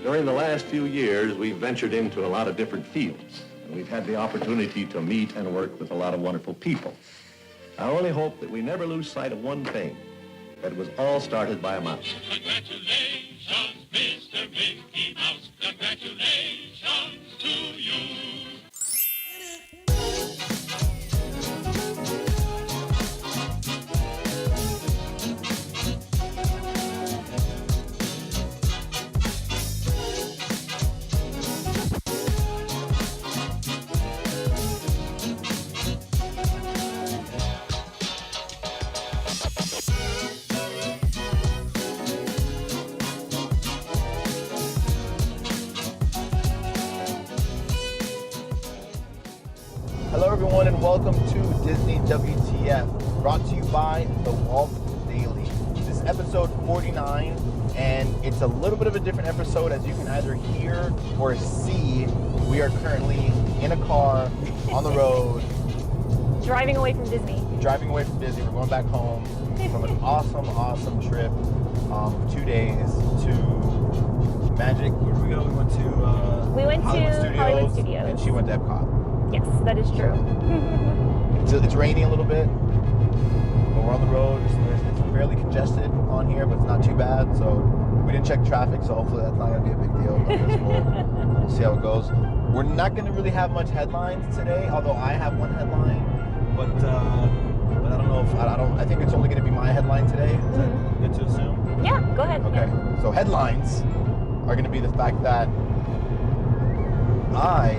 During the last few years, we've ventured into a lot of different fields, and we've had the opportunity to meet and work with a lot of wonderful people. I only hope that we never lose sight of one thing, that it was all started by a mouse. Congratulations, Mr. Mickey Mouse. Congratulations to you. Hello everyone and welcome to Disney WTF, brought to you by the Walt Daily. This is episode 49 and it's a little bit of a different episode, as you can either hear or see. We are currently in a car on the road. Driving away from Disney. We're going back home from an awesome trip, 2 days to Magic. Where did we go? We went to Hollywood Studios. And she went to Epcot. Yes, that is true. It's raining a little bit, but we're on the road. It's fairly congested on here, but it's not too bad. So we didn't check traffic, so hopefully that's not going to be a big deal. But we'll see how it goes. We're not going to really have much headlines today, although I have one headline. But I don't know if I think it's only going to be my headline today. Is that good to assume? Yeah, go ahead. Okay. Yeah. So headlines are going to be the fact that I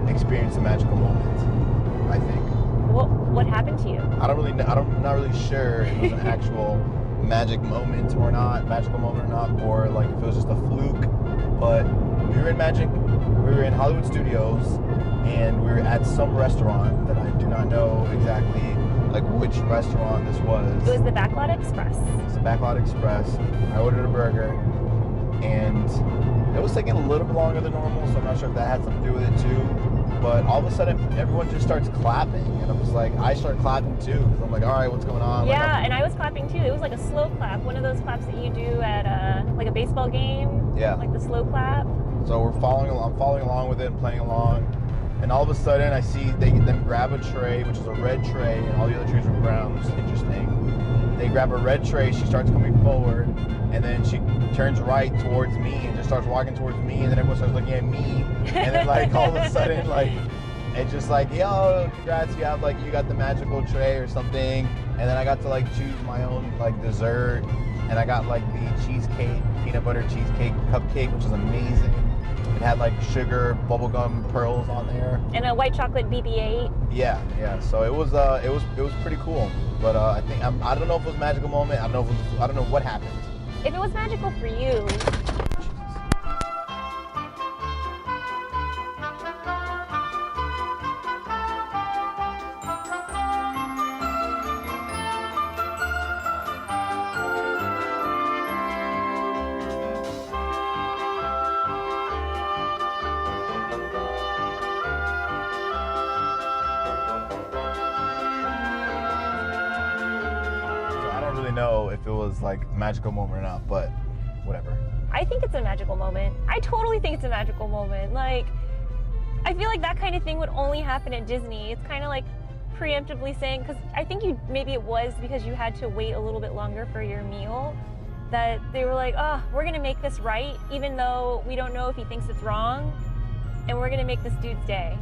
experienced a magical moment, I think. What happened to you? I'm not really sure if it was an actual magical moment or not, or like if it was just a fluke. But we were in Hollywood Studios, and we were at some restaurant that I do not know exactly like which restaurant this was. It was the Backlot Express. It's the Backlot Express. I ordered a burger, and it was taking a little bit longer than normal, so I'm not sure if that had something to do with it too. But all of a sudden, everyone just starts clapping, and I'm just like, I start clapping too, because I'm like, all right, what's going on? Yeah, and I was clapping too. It was like a slow clap, one of those claps that you do at like a baseball game. Yeah. Like the slow clap. So I'm following along with it and playing along, and all of a sudden I see they then grab a tray, which is a red tray, and all the other trays were brown, which is interesting. They grab a red tray, she starts coming forward, and then she turns right towards me and just starts walking towards me, and then everyone starts looking at me, and then like all of a sudden like it's just like, yo, congrats, you got the magical tray or something. And then I got to like choose my own like dessert, and I got like the cheesecake, peanut butter cheesecake cupcake, which is amazing. It had like sugar, bubblegum pearls on there, and a white chocolate BB-8. Yeah. So it was pretty cool. But I think I don't know if it was a magical moment. I don't know what happened. If it was magical for you. Know if it was like a magical moment or not, but whatever. I think it's a magical moment. I totally think it's a magical moment. Like, I feel like that kind of thing would only happen at Disney. It's kind of like preemptively saying, because I think maybe it was because you had to wait a little bit longer for your meal, that they were like, oh, we're gonna make this right, even though we don't know if he thinks it's wrong, and we're gonna make this dude's day.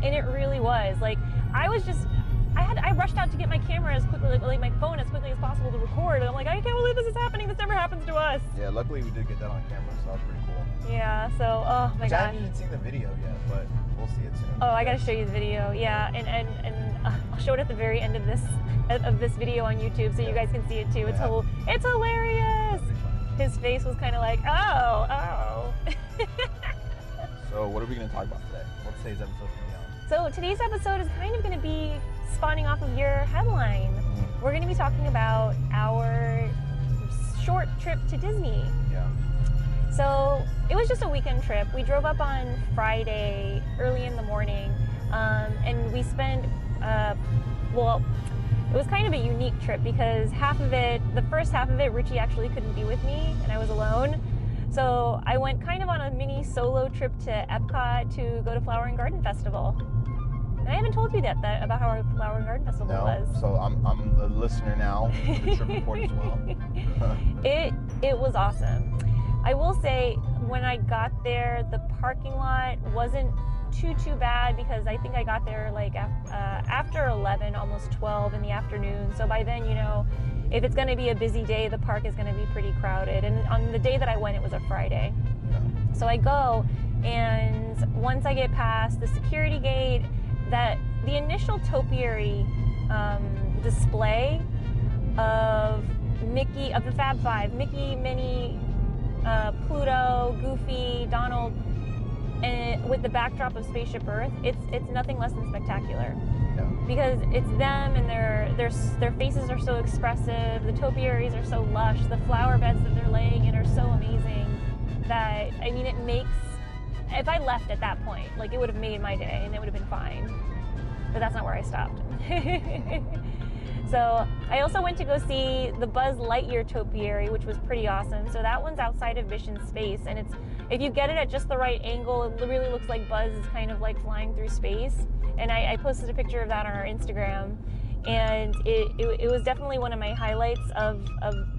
And it really was. Like, I rushed out to get my camera as quickly, like my phone as quickly as possible to record. And I'm like, I can't believe this is happening. This never happens to us. Yeah, luckily we did get that on camera, so that was pretty cool. Yeah, so, oh my gosh. I haven't even seen the video yet, but we'll see it soon. Oh, I gotta show you the video. Yeah, and I'll show it at the very end of this video on YouTube, so you guys can see it too. It's hilarious. His face was kind of like, oh. So what are we gonna talk about today? What's today's episode gonna be on? So today's episode is kind of going to be spawning off of your headline. We're going to be talking about our short trip to Disney. Yeah. So it was just a weekend trip. We drove up on Friday early in the morning, and we spent, it was kind of a unique trip because the first half of it, Richie actually couldn't be with me, and I was alone. So I went kind of on a mini solo trip to Epcot to go to Flower and Garden Festival. And I haven't told you that about how our Flower and Garden Festival was. So I'm a listener now to the trip report as well. It was awesome. I will say, when I got there, the parking lot wasn't too bad, because I think I got there like after 11, almost 12 in the afternoon. So by then, if it's going to be a busy day, the park is going to be pretty crowded. And on the day that I went, it was a Friday. So I go, and once I get past the security gate, the initial topiary display of the Fab Five, Mickey, Minnie, Pluto, Goofy, Donald, and with the backdrop of Spaceship Earth, it's nothing less than spectacular. Yeah. Because it's them, and their faces are so expressive. The topiaries are so lush. The flower beds that they're laying in are so amazing that, I mean, it makes. If I left at that point, like, it would have made my day and it would have been fine. But that's not where I stopped. So I also went to go see the Buzz Lightyear topiary, which was pretty awesome. So that one's outside of Mission Space, and if you get it at just the right angle, it really looks like Buzz is kind of like flying through space. And I posted a picture of that on our Instagram, and it was definitely one of my highlights of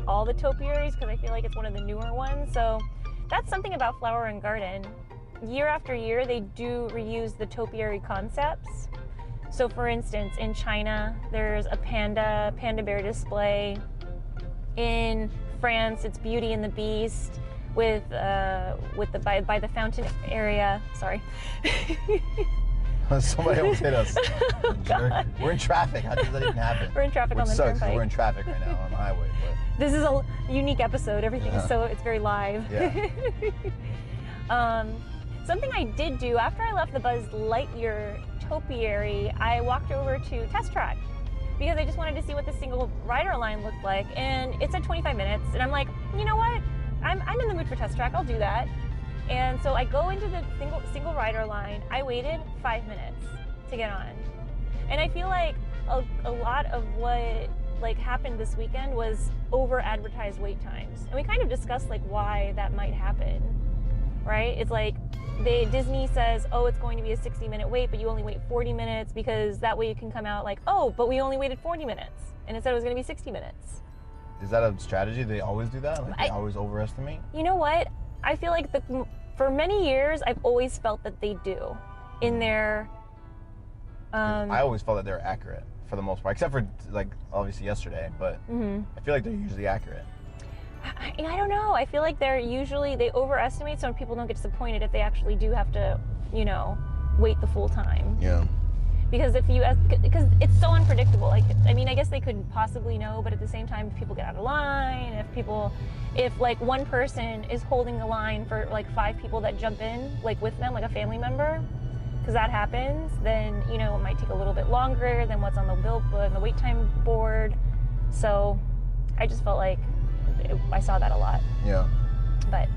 all the topiaries, because I feel like it's one of the newer ones. So that's something about Flower and Garden. Year after year, they do reuse the topiary concepts. So for instance, in China, there's a panda bear display. In France, it's Beauty and the Beast with by the fountain area. Sorry. Somebody almost hit us. God. We're in traffic. How does that even happen? We're in traffic on the turnpike. We're in traffic right now on the highway. But this is a unique episode. Everything is it's very live. Yeah. Something I did do after I left the Buzz Lightyear topiary, I walked over to Test Track, because I just wanted to see what the single rider line looked like, and it said 25 minutes, and I'm like, you know what? I'm in the mood for Test Track. I'll do that. And so I go into the single rider line. I waited 5 minutes to get on, and I feel like a lot of what happened this weekend was over advertised wait times, and we kind of discussed why that might happen, right? It's like Disney says, oh, it's going to be a 60-minute wait, but you only wait 40 minutes, because that way you can come out like, oh, but we only waited 40 minutes, and it said it was going to be 60 minutes. Is that a strategy? They always do that? They always overestimate? You know what? I feel like for many years, I've always felt that they do in their... I always felt that they're accurate for the most part, except for obviously yesterday, but I feel like they're usually accurate. I don't know. I feel like they overestimate, so people don't get disappointed if they actually do have to, wait the full time. Yeah. Because because it's so unpredictable. I guess they could possibly know, but at the same time, if people get out of line, if one person is holding the line for 5 people that jump in, with them, a family member, because that happens, then, it might take a little bit longer than what's on the wait time board. So I just felt like I saw that a lot. Yeah. But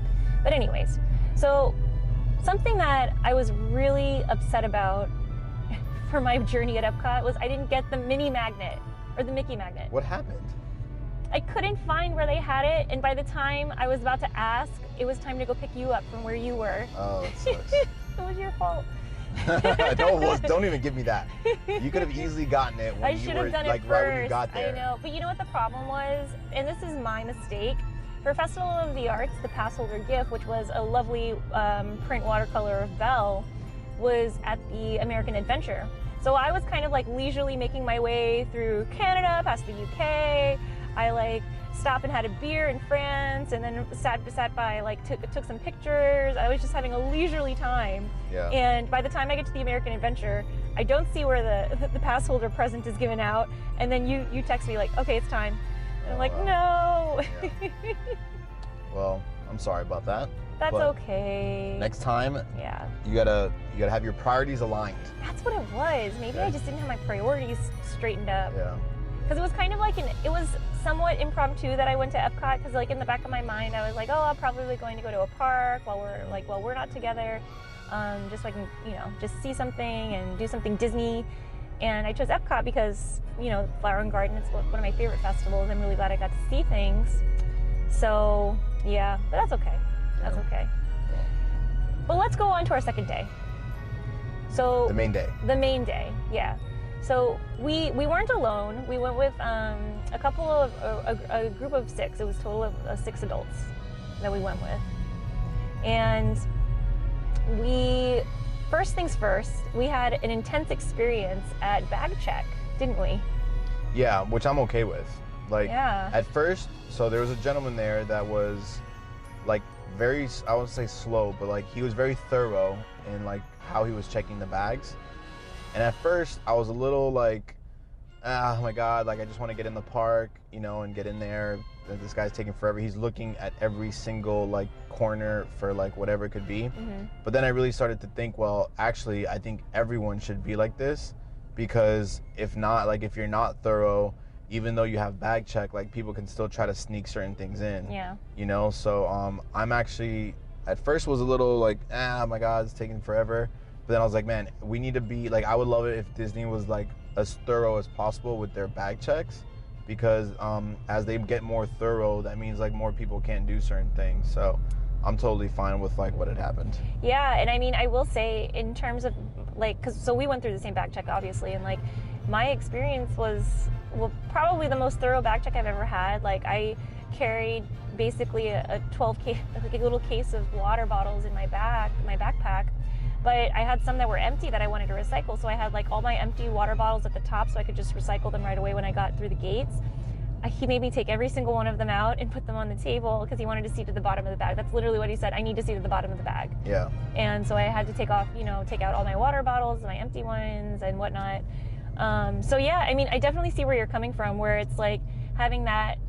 anyways, so something that I was really upset about for my journey at Epcot was I didn't get the mini magnet, or the Mickey magnet. What happened? I couldn't find where they had it, and by the time I was about to ask, it was time to go pick you up from where you were. Oh, that sucks. It was your fault. Don't even give me that. You could have easily gotten it when I you should were have done it right first. when you got there. I know, but you know what the problem was, and this is my mistake. For Festival of the Arts, the pass holder gift, which was a lovely print watercolor of Belle, was at the American Adventure. So I was kind of leisurely making my way through Canada, past the UK. I stopped and had a beer in France, and then sat by, took some pictures. I was just having a leisurely time. Yeah. And by the time I get to the American Adventure, I don't see where the pass holder present is given out. And then you text me okay, it's time. And I'm like, no. Yeah. Well, I'm sorry about that. That's okay. Next time, yeah, you gotta have your priorities aligned. That's what it was. Maybe I just didn't have my priorities straightened up. Yeah. Because it was kind of it was somewhat impromptu that I went to Epcot, because in the back of my mind I was like, oh, I'm probably going to go to a park while we're not together, just so I can just see something and do something Disney. And I chose Epcot because Flower and Garden is one of my favorite festivals. I'm really glad I got to see things. So yeah, but that's okay. That's okay. Well, let's go on to our second day. So The main day. The main day, yeah. So we weren't alone. We went with a group of 6. It was a total of 6 adults that we went with. And first things first, we had an intense experience at bag check, didn't we? Yeah, which I'm okay with. Like, Yeah. at first, so there was a gentleman there that was like very, I wouldn't say slow, but like he was very thorough in like how he was checking the bags. And at first I was a little like, oh my God, like I just want to get in the park, and get in there. This guy's taking forever. He's looking at every single like corner for like whatever it could be. Mm-hmm. But then I really started to think, well, actually, I think everyone should be like this, because if not, like if you're not thorough, even though you have bag check, like people can still try to sneak certain things in. Yeah. So I'm actually, at first was a little like, oh my God, it's taking forever. But then I was like, man, we need to be like, I would love it if Disney was like as thorough as possible with their bag checks, because as they get more thorough, that means like more people can't do certain things. So I'm totally fine with like what had happened. Yeah, and I mean, I will say in terms of like, so we went through the same bag check obviously, and like my experience was, well, probably the most thorough bag check I've ever had. Like I carried basically a 12 like a little case of water bottles in my backpack, but I had some that were empty that I wanted to recycle. So I had like all my empty water bottles at the top so I could just recycle them right away when I got through the gates. He made me take every single one of them out and put them on the table because he wanted to see to the bottom of the bag. That's literally what he said. I need to see to the bottom of the bag. Yeah. And so I had to take out all my water bottles, my empty ones and whatnot. So yeah, I mean, I definitely see where you're coming from, where it's like having that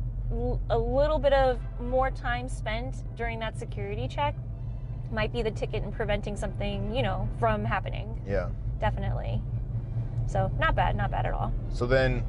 a little bit of more time spent during that security check might be the ticket in preventing something, from happening. Yeah. Definitely. So not bad at all. So then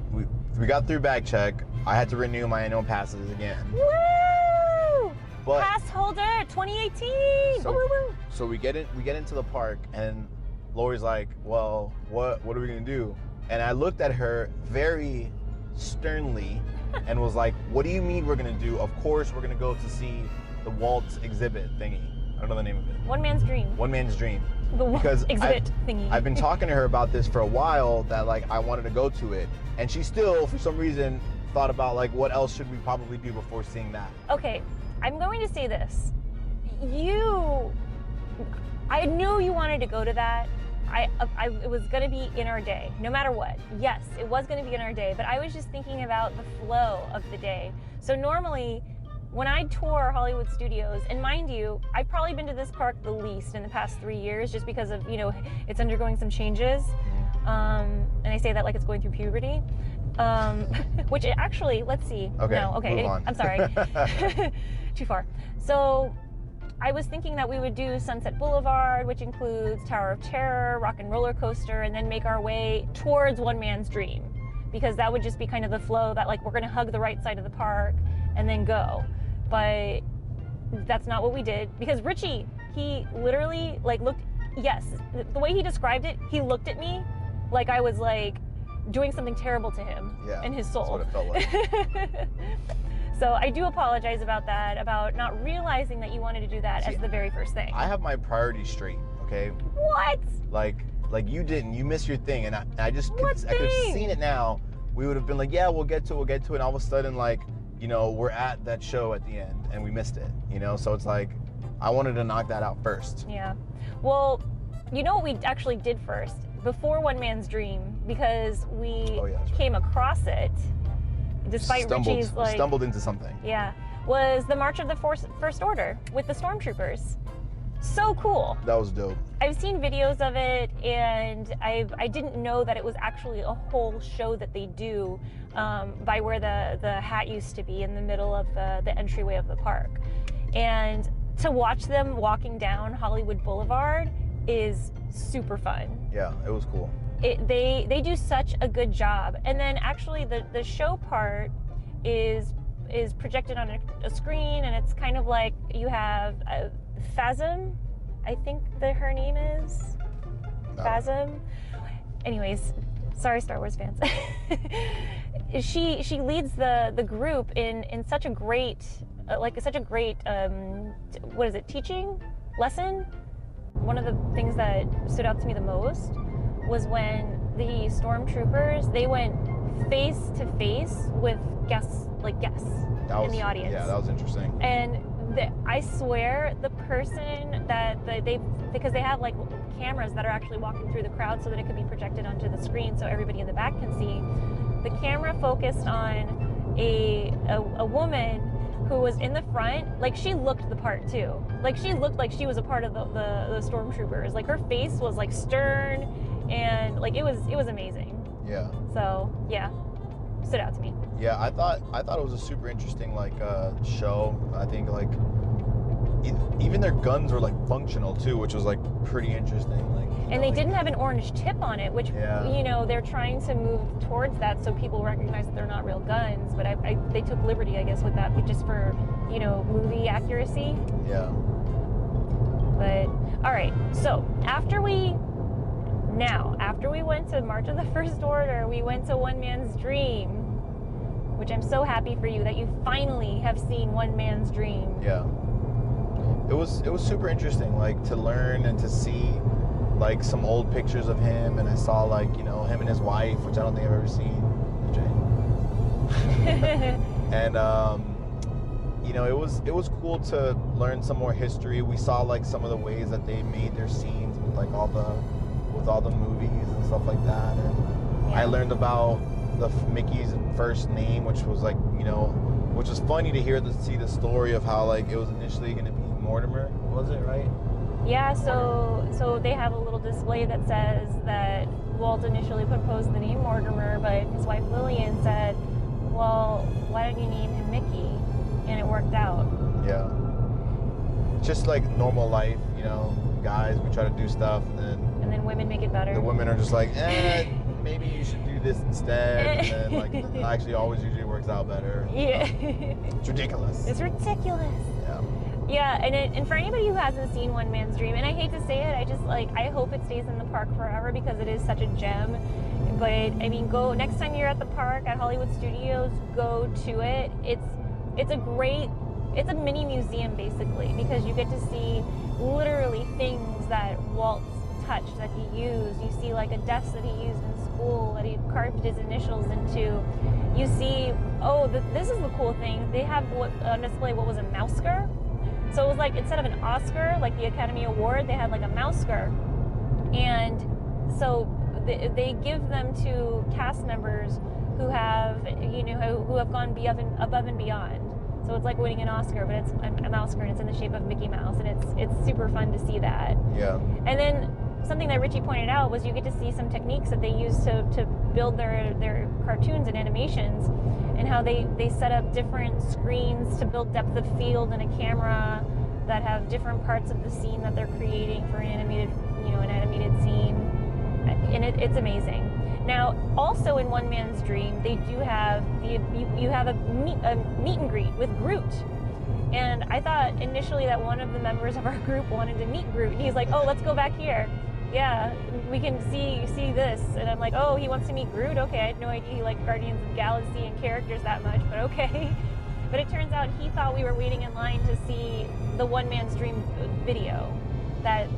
we got through bag check. I had to renew my annual passes again. Woo! But Pass holder 2018. So- woo, woo, woo. So we get into the park, and Laurie's like, well, what are we gonna do? And I looked at her very sternly and was like, what do you mean we're gonna do? Of course we're gonna go to see the Walt exhibit thingy. I don't know the name of it. One man's dream. One man's dream. The Because exhibit thingy. I've been talking to her about this for a while, that like I wanted to go to it, and she still, for some reason, thought about like what else should we probably do before seeing that. Okay, I'm going to say this. I knew you wanted to go to that. It was going to be in our day, no matter what. Yes, it was going to be in our day, but I was just thinking about the flow of the day. So normally, when I tour Hollywood Studios, and mind you, I've probably been to this park the least in the past 3 years, just because of, it's undergoing some changes. And I say that like it's going through puberty. Which it actually, let's see. Okay, No, okay, move on. I'm sorry. Too far. So I was thinking that we would do Sunset Boulevard, which includes Tower of Terror, Rock and Roller Coaster, and then make our way towards One Man's Dream, because that would just be kind of the flow that like we're gonna hug the right side of the park and then go. But that's not what we did, because Richie, he literally like looked, yes, the way he described it, he looked at me like I was like doing something terrible to him in his soul. That's what it felt like. So I do apologize about that, about not realizing that you wanted to do that as the very first thing. I have my priorities straight, okay? What? Like you didn't. You missed your thing, and I just I could have thing? seen it now. We would have been like, yeah, we'll get to it, and all of a sudden, like, we're at that show at the end, and we missed it, So it's like, I wanted to knock that out first. Yeah. Well, you know what we actually did first? Before One Man's Dream, because we came across it, despite Richie's like... Stumbled into something. Yeah. Was the March of the First Order with the Stormtroopers. So cool. That was dope. I've seen videos of it, and I didn't know that it was actually a whole show that they do by where the hat used to be in the middle of the entryway of the park. And to watch them walking down Hollywood Boulevard is super fun. Yeah, it was cool. They do such a good job. And then actually the show part is projected on a screen, and it's kind of like you have Phasm, I think her name is Phasm. Anyways, sorry Star Wars fans. She leads the group in such a great like such a great what is it, teaching lesson. One of the things that stood out to me the most was when the stormtroopers, they went face to face with guests in the audience. Yeah, that was interesting. And I swear the person that because they have like cameras that are actually walking through the crowd so that it could be projected onto the screen so everybody in the back can see. The camera focused on a woman who was in the front. Like, she looked the part too. Like, she looked like she was a part of the stormtroopers. Like, her face was like stern, and like it was amazing. Yeah. So yeah, stood out to me. Yeah, I thought it was a super interesting like show. I think like even their guns were like functional too, which was like pretty interesting. Like, and they didn't have an orange tip on it, which you know, they're trying to move towards that so people recognize that they're not real guns. But they took liberty, I guess, with that, just for, you know, movie accuracy. Yeah. But all right, so after we went to March of the First Order, we went to One Man's Dream, which I'm so happy for you that you finally have seen One Man's Dream. Yeah. It was super interesting, like, to learn and to see like some old pictures of him, and I saw like, you know, him and his wife, which I don't think I've ever seen. And you know, it was cool to learn some more history. We saw like some of the ways that they made their scenes with like all the movies and stuff like that, and I learned about Mickey's first name, which was like, you know, which was funny to see the story of how like it was initially going to be Mortimer, was it, right? Yeah, so they have a little display that says that Walt initially proposed the name Mortimer, but his wife Lillian said, well, why don't you name him Mickey? And it worked out. Yeah. Just like normal life, you know, guys, we try to do stuff, and then women make it better. The women are just like, maybe you should do this instead, and then like it actually always usually works out better. Yeah. It's ridiculous. It's ridiculous. Yeah. Yeah, and for anybody who hasn't seen One Man's Dream, and I hate to say it, I just like, I hope it stays in the park forever because it is such a gem. But I mean, go next time you're at the park at Hollywood Studios, go to it. It's a mini museum basically, because you get to see literally things that Walt's touched, that he used. You see like a desk that he used in school that he carved his initials into. You see, this is the cool thing. They have on display what was a Mousker. So it was like, instead of an Oscar, like the Academy Award, they had like a Mousker. And so they give them to cast members who have, you know, who have gone above and beyond. So it's like winning an Oscar, but it's a Mousker, and it's in the shape of Mickey Mouse, and it's super fun to see that. Yeah. And then something that Richie pointed out was you get to see some techniques that they use to build their cartoons and animations, and how they set up different screens to build depth of field in a camera that have different parts of the scene that they're creating for an animated scene, and it's amazing. Now, also in One Man's Dream, they do have you have a meet and greet with Groot. And I thought initially that one of the members of our group wanted to meet Groot, and he's like, "Oh, let's go back here. Yeah, we can see this." And I'm like, "Oh, he wants to meet Groot? Okay, I had no idea he liked Guardians of the Galaxy and characters that much, but okay." But it turns out he thought we were waiting in line to see the One Man's Dream video that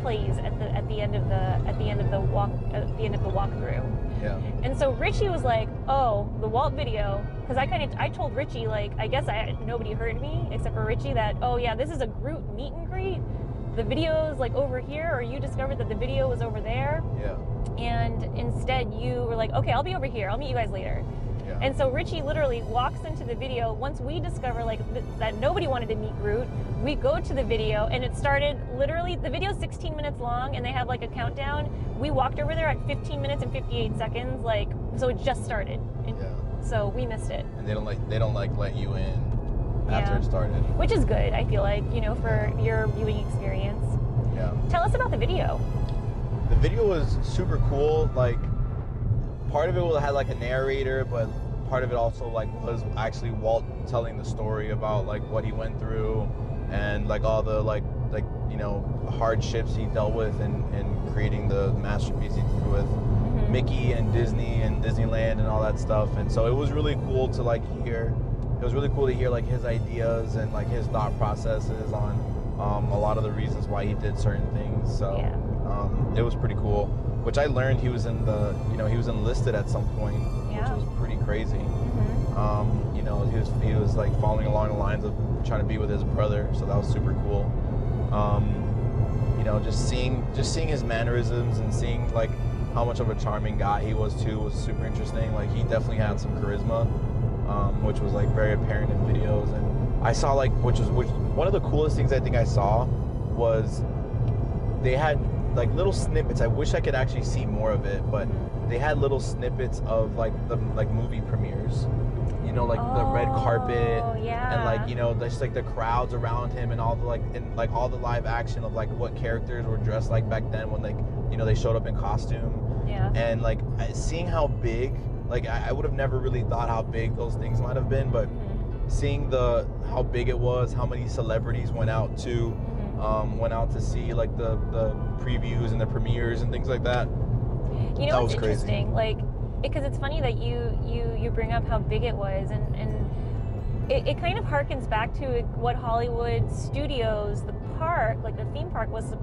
plays at the end of the walkthrough. Yeah. And so Richie was like, "Oh, the Walt video," because I told Richie, like, I guess nobody heard me except for Richie, that, "Oh yeah, this is a Groot meet and greet. The video is like over here," or you discovered that the video was over there. Yeah. And instead you were like, "Okay, I'll be over here. I'll meet you guys later." Yeah. And so Richie literally walks into the video. Once we discover like that nobody wanted to meet Groot, we go to the video, and it started literally, the video's 16 minutes long, and they have like a countdown. We walked over there at 15 minutes and 58 seconds, like, so it just started. So we missed it. And they don't let you in after it started. Which is good, I feel like, you know, for your viewing experience. Yeah. Tell us about the video. The video was super cool. Like, part of it had like a narrator, but part of it also like was actually Walt telling the story about like what he went through, and like all the like you know, hardships he dealt with in creating the masterpiece he did with Mickey and Disney and Disneyland and all that stuff. And so it was really cool to like hear it was really cool to hear like his ideas and like his thought processes on a lot of the reasons why he did certain things. So it was pretty cool. Which I learned he was in the, he was enlisted at some point, which was pretty crazy. He was like following along the lines of trying to be with his brother, so that was super cool. Just seeing his mannerisms and seeing like how much of a charming guy he was too was super interesting. Like he definitely had some charisma, which was like very apparent in videos. And I saw like which one of the coolest things I think I saw was they had like little snippets. I wish I could actually see more of it, but they had little snippets of like the movie premieres. Like the red carpet and like just like the crowds around him and all the all the live action of like what characters were dressed like back then when they showed up in costume. And like seeing how big, like I would have never really thought how big those things might have been, but seeing how big it was, how many celebrities went out to see like the previews and the premieres and things like that. That was interesting, crazy. Because it's funny that you bring up how big it was, and it kind of harkens back to what Hollywood Studios, the park, like the theme park, was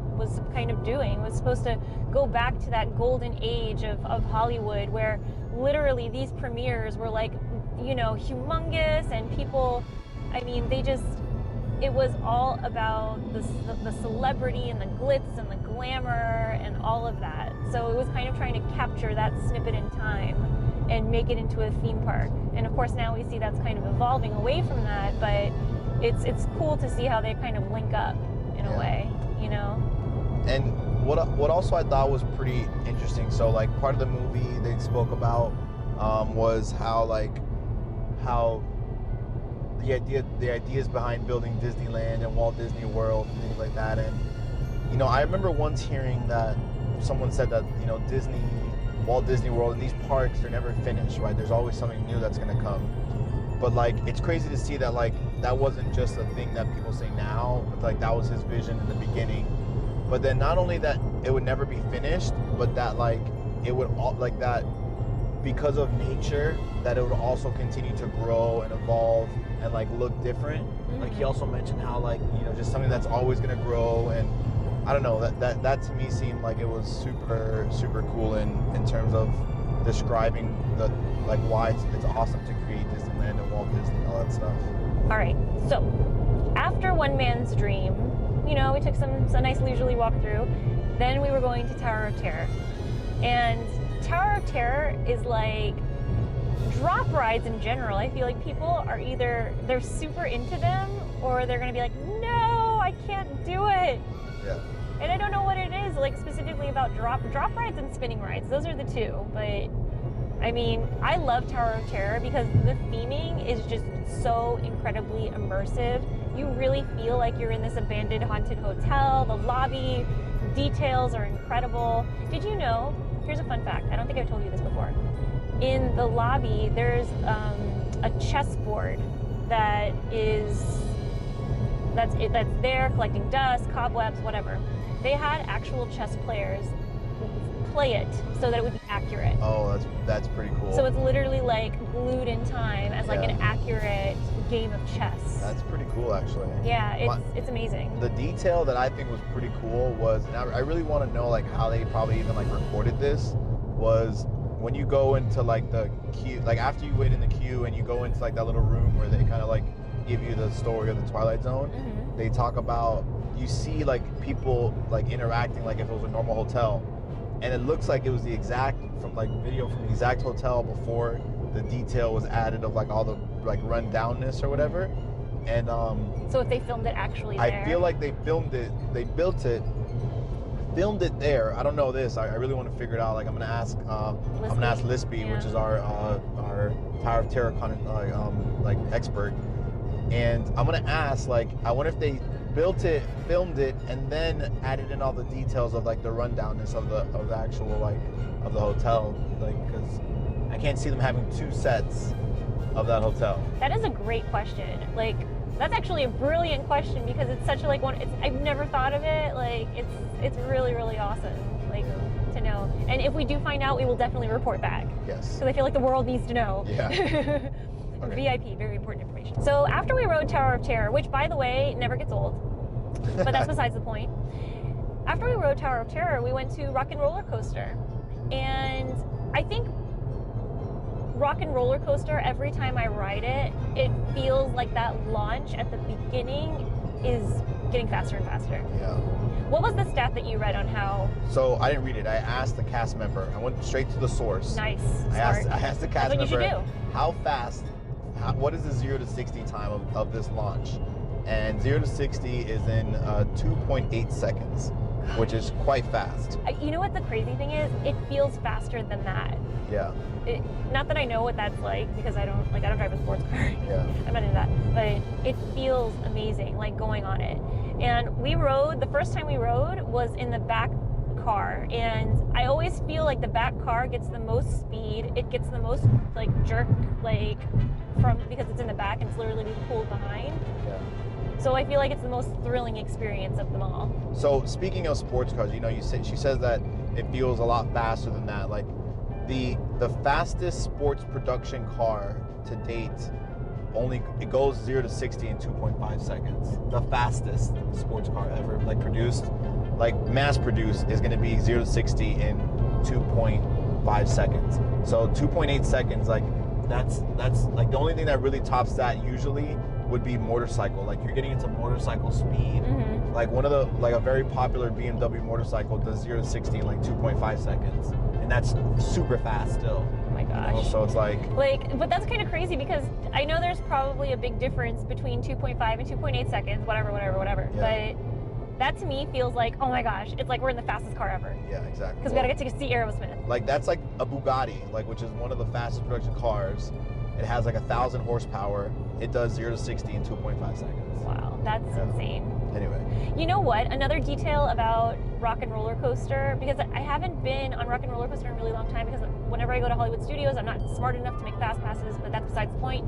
kind of doing. Was supposed to go back to that golden age of Hollywood, where literally these premieres were like, humongous, and people, it was all about the celebrity and the glitz and the glamour and all of that. So it was kind of trying to capture that snippet in time and make it into a theme park. And of course now we see that's kind of evolving away from that, but it's cool to see how they kind of link up in a way, And what also I thought was pretty interesting, so like part of the movie they spoke about was how the ideas behind building Disneyland and Walt Disney World and things like that. And I remember once hearing that someone said that Walt Disney World and these parks, they're never finished, right? There's always something new that's gonna come. But like it's crazy to see that like that wasn't just a thing that people say now, but like that was his vision in the beginning. But then not only that it would never be finished, but that like it would all like that because of nature, that it would also continue to grow and evolve and like look different. Like he also mentioned how like just something that's always gonna grow. And I don't know, that to me seemed like it was super super cool in terms of describing the like why it's awesome to create Disneyland and Walt Disney and all that stuff. All right, so after One Man's Dream, we took a nice leisurely walk through. Then we were going to Tower of Terror, and Tower of Terror is like drop rides in general. I feel like people are either they're super into them or they're gonna be like, no, I can't do it. Yeah. And I don't know what it is, like specifically about drop rides and spinning rides. Those are the two. But I love Tower of Terror because the theming is just so incredibly immersive. You really feel like you're in this abandoned haunted hotel. The lobby details are incredible. Did you know? Here's a fun fact. I don't think I've told you this before. In the lobby, there's a chessboard that's there collecting dust, cobwebs, whatever. They had actual chess players play it so that it would be accurate. Oh, that's pretty cool. So it's literally like glued in time as like an accurate game of chess. That's pretty cool, actually. Yeah, it's amazing. The detail that I think was pretty cool was, and I really want to know like how they probably even like recorded this, was when you go into like the queue, like after you wait in the queue and you go into like that little room where they kind of like give you the story of the Twilight Zone. They talk about, you see like people like interacting like if it was a normal hotel, and it looks like it was the exact video from the exact hotel before the detail was added of like all the like rundownness or whatever. And so if they filmed it actually there, I feel like they filmed it, filmed it there. I don't know this. I really want to figure it out. Like I'm gonna ask Lispy, which is our Tower of Terror like expert, and I'm gonna ask like I wonder if they built it, filmed it, and then added in all the details of like the rundownness of the actual like of the hotel, like because I can't see them having two sets of that hotel. That is a great question. Like that's actually a brilliant question because it's such a like one. I've never thought of it. Like it's really really awesome. Like to know. And if we do find out, we will definitely report back. Yes. Because I feel like the world needs to know. Yeah. Okay. VIP, very important information. So after we rode Tower of Terror, which by the way never gets old, but that's besides the point. After we rode Tower of Terror, we went to Rock and Roller Coaster, and I think Rock and Roller Coaster, every time I ride it, it feels like that launch at the beginning is getting faster and faster. Yeah. What was the stat that you read on how? So I didn't read it. I asked the cast member. I went straight to the source. Nice. I Smart. asked the cast That's what you member should do. how fast, what is the 0 to 60 time of this launch? And 0 to 60 is in 2.8 seconds, which is quite fast. You know what the crazy thing is? It feels faster than that. Yeah. Not that I know what that's like because I don't drive a sports car. Yeah. I'm not into that, but it feels amazing, like going on it. And the first time we rode was in the back car, and I always feel like the back car gets the most speed. It gets the most like jerk, like because it's in the back and it's literally being pulled behind. Yeah. So I feel like it's the most thrilling experience of them all. So speaking of sports cars, she says that it feels a lot faster than that. Like the fastest sports production car to date it goes 0 to 60 in 2.5 seconds. The fastest sports car ever produced, mass produced, is going to be 0 to 60 in 2.5 seconds. So 2.8 seconds, that's the only thing that really tops that usually would be motorcycle. Like you're getting into motorcycle speed. Mm-hmm. Like a very popular BMW motorcycle does 0 to 60 in 2.5 seconds, and that's super fast still. Oh my gosh. So it's but that's kind of crazy because I know there's probably a big difference between 2.5 and 2.8 seconds, whatever. Yeah. But that to me feels like, oh my gosh, it's like we're in the fastest car ever. Yeah, exactly. Because we gotta get to see Aerosmith. That's like a Bugatti, which is one of the fastest production cars. It has 1,000 horsepower. It does 0 to 60 in 2.5 seconds. Wow, that's insane. Anyway. You know what? Another detail about Rock and Roller Coaster, because I haven't been on Rock and Roller Coaster in a really long time, because whenever I go to Hollywood Studios, I'm not smart enough to make fast passes, but that's besides the point.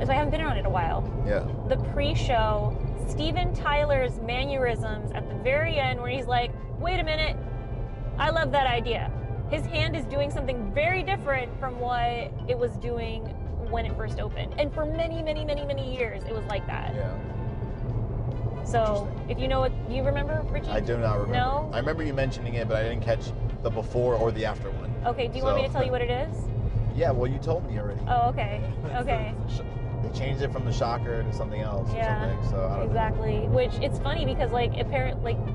So I haven't been on it in a while. Yeah. The pre-show, Steven Tyler's mannerisms at the very end where he's like, wait a minute, I love that idea. His hand is doing something very different from what it was doing when it first opened. And for many, many, many, many years, it was like that. Yeah. So, if you know what, you remember, Richie? I do not remember. No? I remember you mentioning it, but I didn't catch the before or the after one. Okay, do you want me to tell you what it is? Yeah, well, you told me already. Oh, okay. Okay. They changed it from the shocker to something else or something, so I don't exactly. know. Which, it's funny because,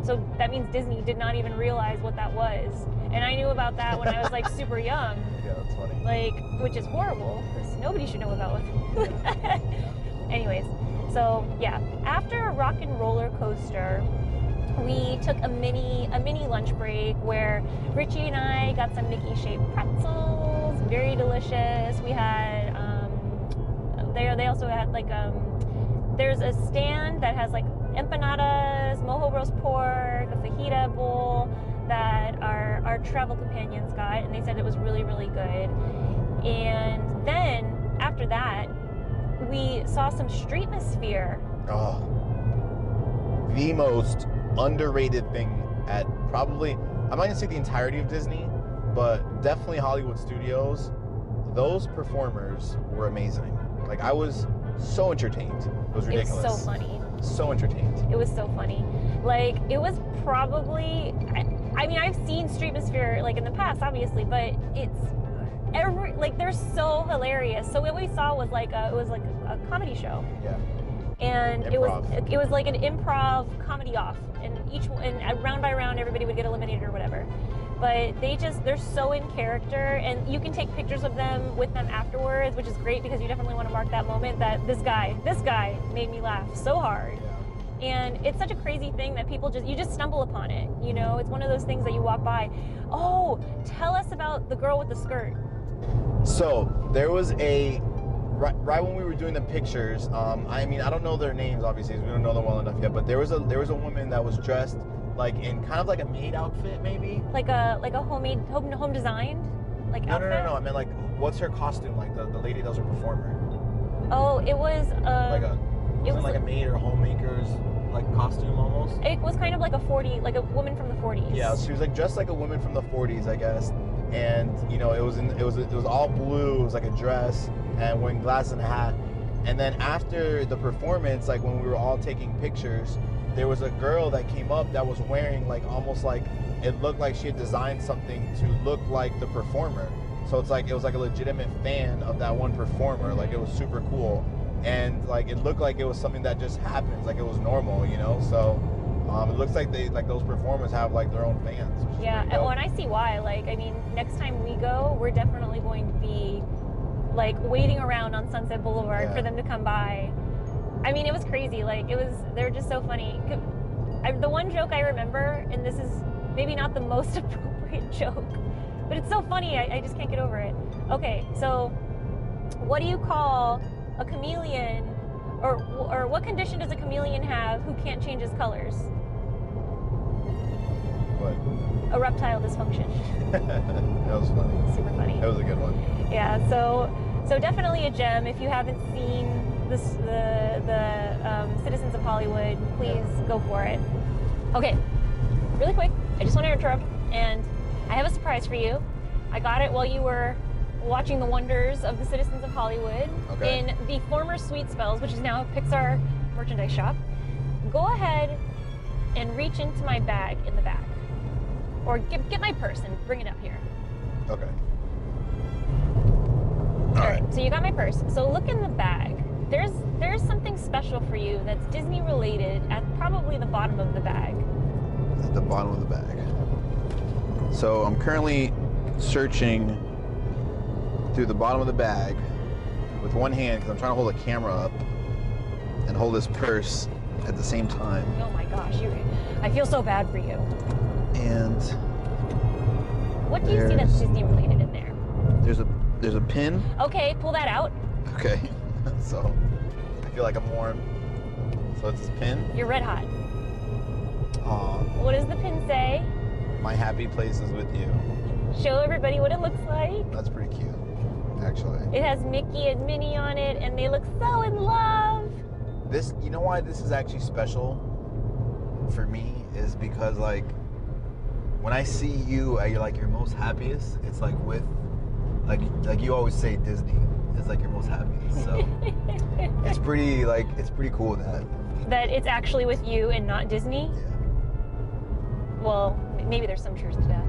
so that means Disney did not even realize what that was. And I knew about that when I was, super young. Yeah, that's funny. Which is horrible, because nobody should know about what. Anyways, so, yeah. After Rock and Roller Coaster, we took a mini lunch break where Richie and I got some Mickey-shaped pretzels, very delicious. We had, they also had, there's a stand that has, empanadas, mojo roast pork, a fajita bowl that our travel companions got, and they said it was really, really good. And then, after that, we saw some Streetmosphere. Oh, the most underrated thing at probably, I'm not gonna say the entirety of Disney, but definitely Hollywood Studios. Those performers were amazing. I was so entertained. It was ridiculous. It was so funny. So entertained. It was so funny. It was probably, I mean, I've seen Streetmosphere in the past, obviously, but they're so hilarious. So what we saw was a comedy show. Yeah. And Improv. it was like an improv comedy off, and round by round everybody would get eliminated or whatever. But they're so in character, and you can take pictures of them with them afterwards, which is great because you definitely want to mark that moment that this guy made me laugh so hard. Yeah. And it's such a crazy thing that you just stumble upon it. It's one of those things that you walk by. Oh, tell us about the girl with the skirt. So there was right when we were doing the pictures. I don't know their names obviously, we don't know them well enough yet. But there was a woman that was dressed in kind of a maid outfit, maybe. Like a homemade home designed outfit. No. I meant what's her costume? The lady that was a performer. Oh, it was it was a maid or homemaker's costume almost. It was kind of like a woman from the 40s. Yeah, she was dressed like a woman from the 40s, I guess. And it was all blue. It was like a dress, and wearing glasses and a hat. And then after the performance, like when we were all taking pictures, there was a girl that came up that was wearing like almost like it looked like she had designed something to look like the performer. So it's like it was like a legitimate fan of that one performer. Like it was super cool, and like it looked like it was something that just happens, like it was normal, you know. So it looks like those performers have like their own fans. Yeah, and I see why. Like, I mean, next time we go, we're definitely going to be like waiting around on Sunset Boulevard for them to come by. I mean, it was crazy. Like, they're just so funny. The one joke I remember, and this is maybe not the most appropriate joke, but it's so funny, I just can't get over it. Okay, so what do you call a chameleon, or what condition does a chameleon have who can't change his colors? What? A reptile dysfunction. That was funny. Super funny. That was a good one. Yeah, so definitely a gem. If you haven't seen the Citizens of Hollywood, please go for it. Okay, really quick, I just want to interrupt, and I have a surprise for you. I got it while you were watching the wonders of the Citizens of Hollywood in the former Sweet Spells, which is now a Pixar merchandise shop. Go ahead and reach into my bag in the back, or get my purse and bring it up here. Okay. All right. So you got my purse. So look in the bag. There's something special for you that's Disney related at probably the bottom of the bag. At the bottom of the bag. So I'm currently searching through the bottom of the bag with one hand because I'm trying to hold a camera up and hold this purse at the same time. Oh my gosh, I feel so bad for you. And what do you see that's Disney related in there? There's a pin. Okay, pull that out. Okay. So I feel like I'm warm. So it's this pin. You're red hot. Aw. What does the pin say? My happy place is with you. Show everybody what it looks like. That's pretty cute, actually. It has Mickey and Minnie on it, and they look so in love. This, you know why this is actually special for me is because like when I see you at your most happiest, it's like with like you always say Disney is like your most happiest. So it's pretty cool that it's actually with you and not Disney. Yeah. Well, maybe there's some truth to that.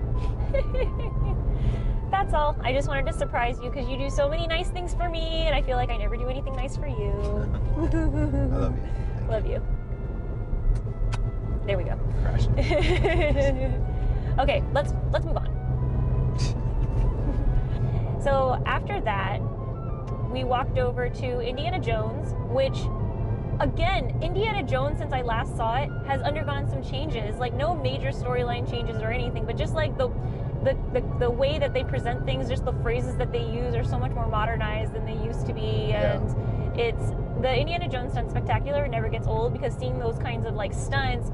That's all. I just wanted to surprise you because you do so many nice things for me, and I feel like I never do anything nice for you. I love you. Love you. There we go. Crash. Okay, let's move on. So after that, we walked over to Indiana Jones, which, again, Indiana Jones, since I last saw it, has undergone some changes. Like, no major storyline changes or anything, but just like the way that they present things, just the phrases that they use are so much more modernized than they used to be. And it's the Indiana Jones Stunt Spectacular never gets old because seeing those kinds of like stunts.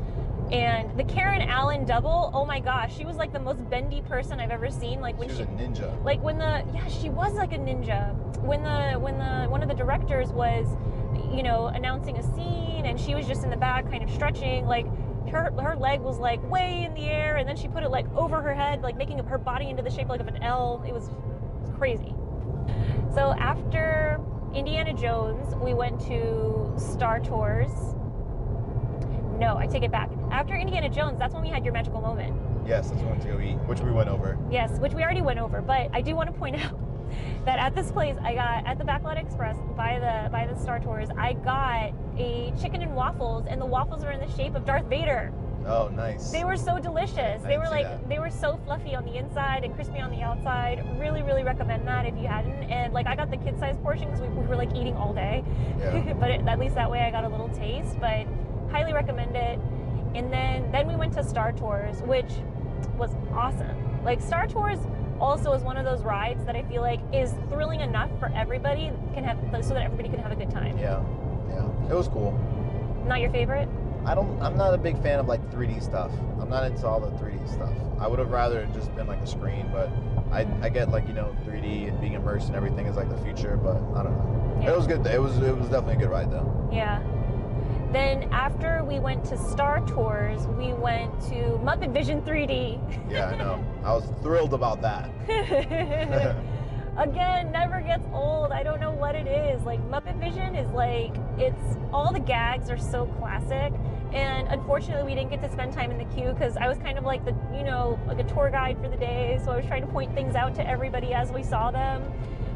And the Karen Allen double, oh my gosh, she was like the most bendy person I've ever seen. Like when she was a ninja. Like when she was like a ninja. When one of the directors was, you know, announcing a scene and she was just in the back kind of stretching, like her leg was like way in the air, and then she put it like over her head, like making her body into the shape like of an L. It was crazy. So after Indiana Jones, we went to Star Tours. No, I take it back. After Indiana Jones, that's when we had your magical moment. Yes, that's when we went to go eat, which we went over. Yes, which we already went over, but I do want to point out that at this place, I got, at the Backlot Express, by the Star Tours, I got a chicken and waffles, and the waffles are in the shape of Darth Vader. Oh, nice. They were so delicious. They were like, they were so fluffy on the inside and crispy on the outside. Really, really recommend that if you hadn't. And like, I got the kid-sized portion because we were like eating all day. Yeah. But at least that way I got a little taste, but highly recommend it. And then we went to Star Tours, which was awesome. Like, Star Tours also is one of those rides that I feel like is thrilling enough for everybody so that everybody can have a good time. Yeah. It was cool. Not your favorite? I'm not a big fan of like 3D stuff. I'm not into all the 3D stuff. I would have rather just been like a screen, but I get like, you know, 3D and being immersed and everything is like the future, but I don't know. Yeah. It was good. It was definitely a good ride though. Yeah. Then after we went to Star Tours, we went to Muppet Vision 3D. Yeah, I know. I was thrilled about that. Again, never gets old. I don't know what it is. Like, Muppet Vision is like, it's, all the gags are so classic. And unfortunately, we didn't get to spend time in the queue because I was kind of like the, like a tour guide for the day. So I was trying to point things out to everybody as we saw them.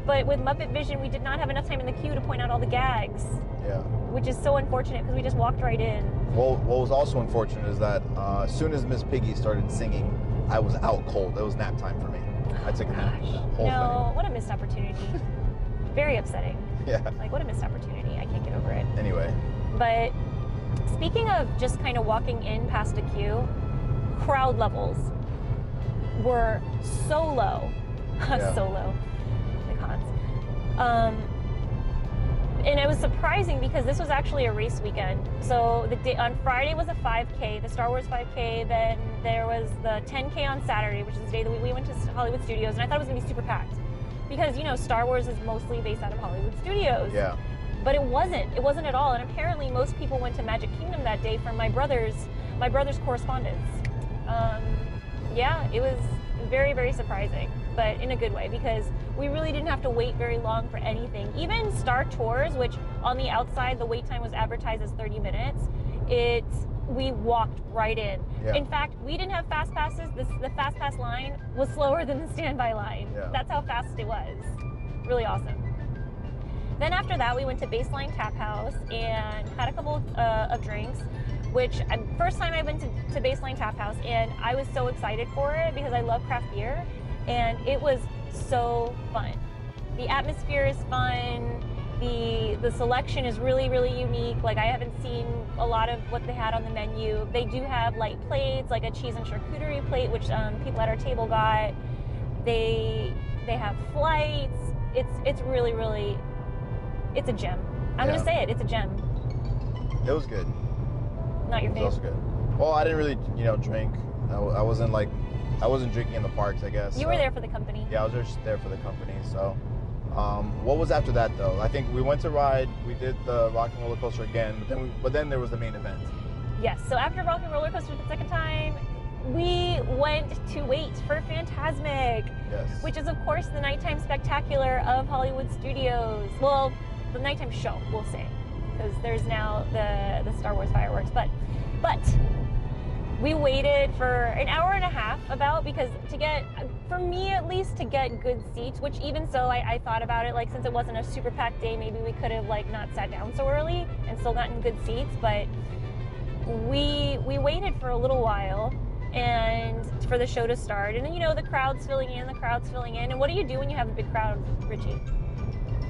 But with Muppet Vision, we did not have enough time in the queue to point out all the gags. Yeah. Which is so unfortunate because we just walked right in. Well, what was also unfortunate is that as soon as Miss Piggy started singing, I was out cold. It was nap time for me. I took a nap. No, what a missed opportunity. Very upsetting. Yeah. Like, what a missed opportunity. I can't get over it. Anyway. But speaking of just kind of walking in past a queue, crowd levels were so low. Yeah. So low. The cons. And it was surprising because this was actually a race weekend. So the day, on Friday was a 5K, the Star Wars 5K. Then there was the 10K on Saturday, which is the day that we went to Hollywood Studios. And I thought it was going to be super packed because, Star Wars is mostly based out of Hollywood Studios. Yeah. But it wasn't. It wasn't at all. And apparently most people went to Magic Kingdom that day from my brother's correspondence. Yeah, it was very, very surprising, but in a good way because we really didn't have to wait very long for anything. Even Star Tours, which on the outside the wait time was advertised as 30 minutes, we walked right in. Yeah. In fact, we didn't have fast passes. The fast pass line was slower than the standby line. Yeah. That's how fast it was. Really awesome. Then after that, we went to Baseline Tap House and had a couple of drinks, which first time I went to Baseline Tap House, and I was so excited for it because I love craft beer, and it was so fun. The atmosphere is fun. The selection is really, really unique. Like, I haven't seen a lot of what they had on the menu. They do have light plates, like a cheese and charcuterie plate, which people at our table got. They have flights. It's really, really, it's a gem. I'm gonna say it. It's a gem. It was good. Not your It was also favorite. good. Well, I didn't really, drink. I wasn't drinking in the parks, I guess. You were there for the company. Yeah, I was just there for the company. So, what was after that though? I think we went to ride. We did the Rock and Roller Coaster again, but then there was the main event. Yes. So after Rock and Roller Coaster the second time, we went to wait for Fantasmic, Yes. which is of course the nighttime spectacular of Hollywood Studios. Well, the nighttime show, we'll say, because there's now the Star Wars fireworks. But we waited for an hour and a half because for me at least, to get good seats, which even so, I thought about it, like, since it wasn't a super packed day, maybe we could have not sat down so early and still gotten good seats. But we waited for a little while and for the show to start, and then the crowd's filling in. And what do you do when you have a big crowd, Richie?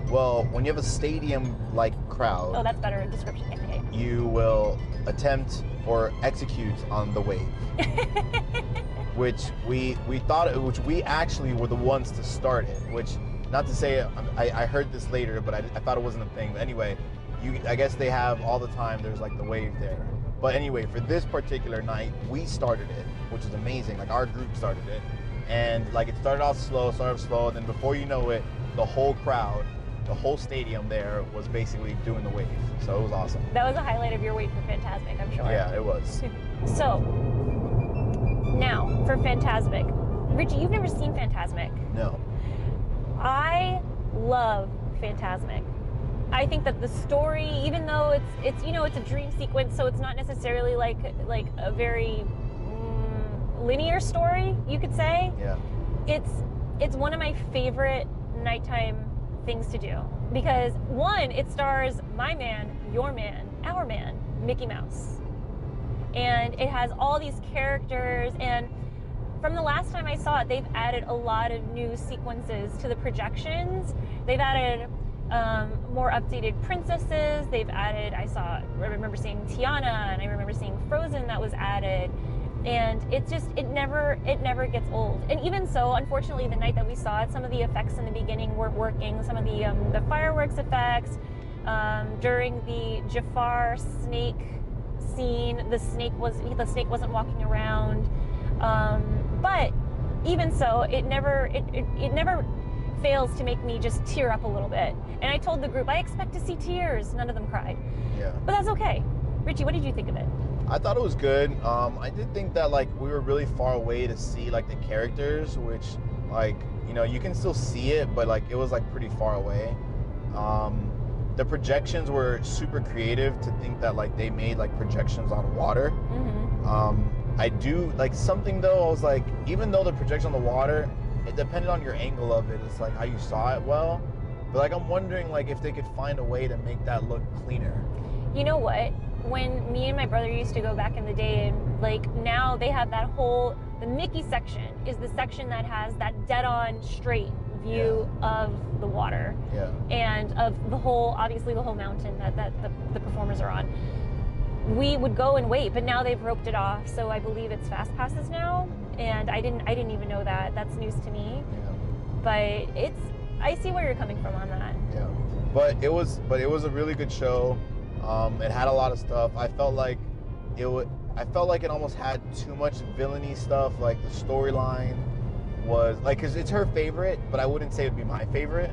Well, when you have a stadium-like crowd, Oh, that's better description. Okay. you will attempt or execute on the wave, which we actually were the ones to start it. Which, not to say, I heard this later, but I thought it wasn't a thing. But anyway, I guess they have all the time. There's the wave there. But anyway, for this particular night, we started it, which is amazing. Like, our group started it, and it started off slow, and then before you know it, the whole crowd, the whole stadium there was basically doing the wave. So it was awesome. That was a highlight of your wait for Fantasmic, I'm sure. Yeah, it was. So, now for Fantasmic. Richie, you've never seen Fantasmic. No. I love Fantasmic. I think that the story, even though it's it's a dream sequence, so it's not necessarily like a very linear story, you could say. Yeah. It's one of my favorite nighttime things to do because, one, it stars my man, your man, our man, Mickey Mouse, and it has all these characters. And from the last time I saw it, they've added a lot of new sequences to the projections. They've added more updated princesses. They've added, I remember seeing Tiana, and I remember seeing Frozen that was added. And it never gets old. And even so, unfortunately, the night that we saw it, some of the effects in the beginning weren't working. Some of the fireworks effects during the Jafar snake scene, the snake wasn't walking around. But even so, it never fails to make me just tear up a little bit. And I told the group, I expect to see tears. None of them cried. Yeah. But that's okay. Richie, what did you think of it? I thought it was good. I did think that we were really far away to see the characters, which You know, you can still see it, but like it was like pretty far away. The projections were super creative to think that like they made like projections on water. I do like something though. I was like, even though the projection on the water, it depended on your angle of it. It's like how you saw it well. But like I'm wondering like if they could find a way to make that look cleaner. You know what? When me and my brother used to go back in the day, and like now they have that whole, the Mickey section is the section that has that dead-on straight view of the water. Yeah. And of the whole, obviously the whole mountain that the performers are on. We would go and wait, but now they've roped it off, so I believe it's fast passes now. And I didn't even know that. That's news to me. Yeah. But I see where you're coming from on that. Yeah. But it was a really good show. It had a lot of stuff. I felt like it almost had too much villainy stuff. Like the storyline was like, cause it's her favorite, but I wouldn't say it'd be my favorite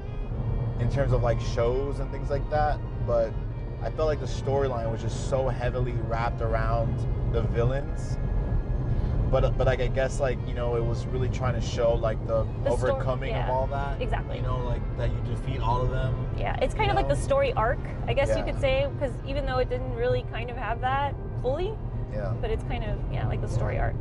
in terms of like shows and things like that. But I felt like the storyline was just so heavily wrapped around the villains. But like I guess like, you know, it was really trying to show like the overcoming of all that. Exactly. You know, like that you defeat all of them. Yeah, it's kind of like the story arc, I guess you could say, because even though it didn't really kind of have that fully, but it's kind of, like the story arc.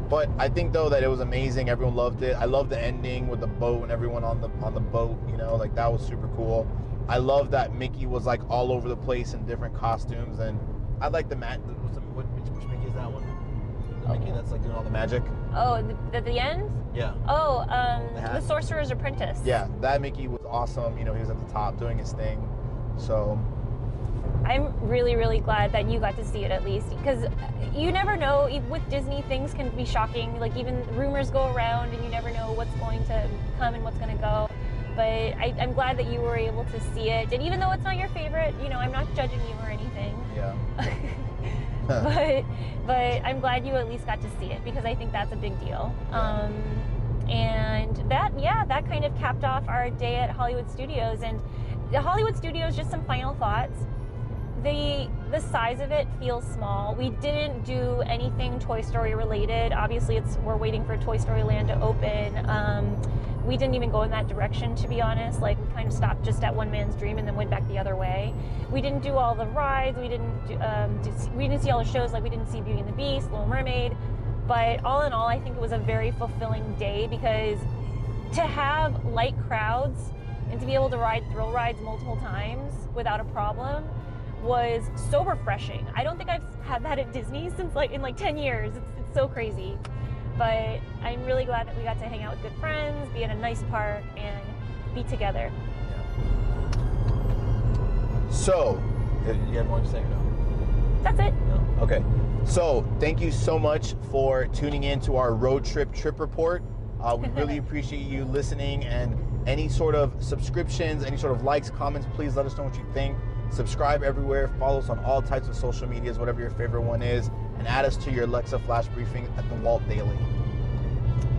But I think though that it was amazing. Everyone loved it. I love the ending with the boat and everyone on the boat, you know, like that was super cool. I love that Mickey was like all over the place in different costumes, and I like the which Mickey is that one? The Mickey that's like doing all the magic. Oh, at the end? Yeah. Oh, the Sorcerer's Apprentice. Yeah, that Mickey was awesome. You know, he was at the top doing his thing. So I'm really, really glad that you got to see it at least, because you never know. With Disney, things can be shocking. Like even rumors go around, and you never know what's going to come and what's going to go. But I'm glad that you were able to see it. And even though it's not your favorite, you know, I'm not judging you or anything. Yeah. but I'm glad you at least got to see it, because I think that's a big deal. And that kind of capped off our day at Hollywood Studios. And the Hollywood Studios, just some final thoughts. The size of it feels small. We didn't do anything Toy Story related. Obviously, we're waiting for Toy Story Land to open. We didn't even go in that direction, to be honest. Like, we kind of stopped just at One Man's Dream and then went back the other way. We didn't do all the rides. We didn't we didn't see all the shows. Like, we didn't see Beauty and the Beast, Little Mermaid. But all in all, I think it was a very fulfilling day, because to have light crowds and to be able to ride thrill rides multiple times without a problem was so refreshing. I don't think I've had that at Disney since in 10 years. It's so crazy. But I'm really glad that we got to hang out with good friends, be in a nice park, and be together. Yeah. So, you have more to say or no? That's it. No? Okay. So, thank you so much for tuning in to our road trip report. We really appreciate you listening, and any sort of subscriptions, any sort of likes, comments, please let us know what you think. Subscribe everywhere, follow us on all types of social medias, whatever your favorite one is, and add us to your Alexa flash briefing at the Walt Daily.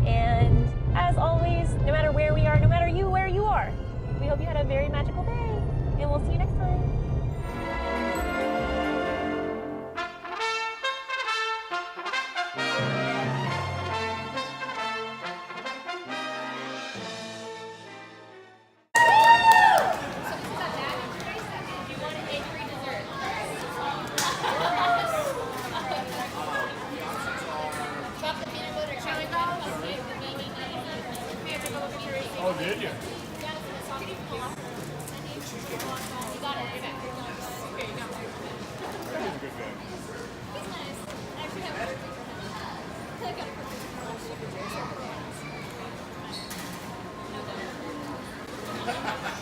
And as always, no matter where we are, no matter where you are, we hope you had a very magical day, and we'll see you next time. Oh, did you?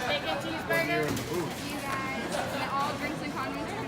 Bacon cheeseburger. You guys. And all drinks and condiments.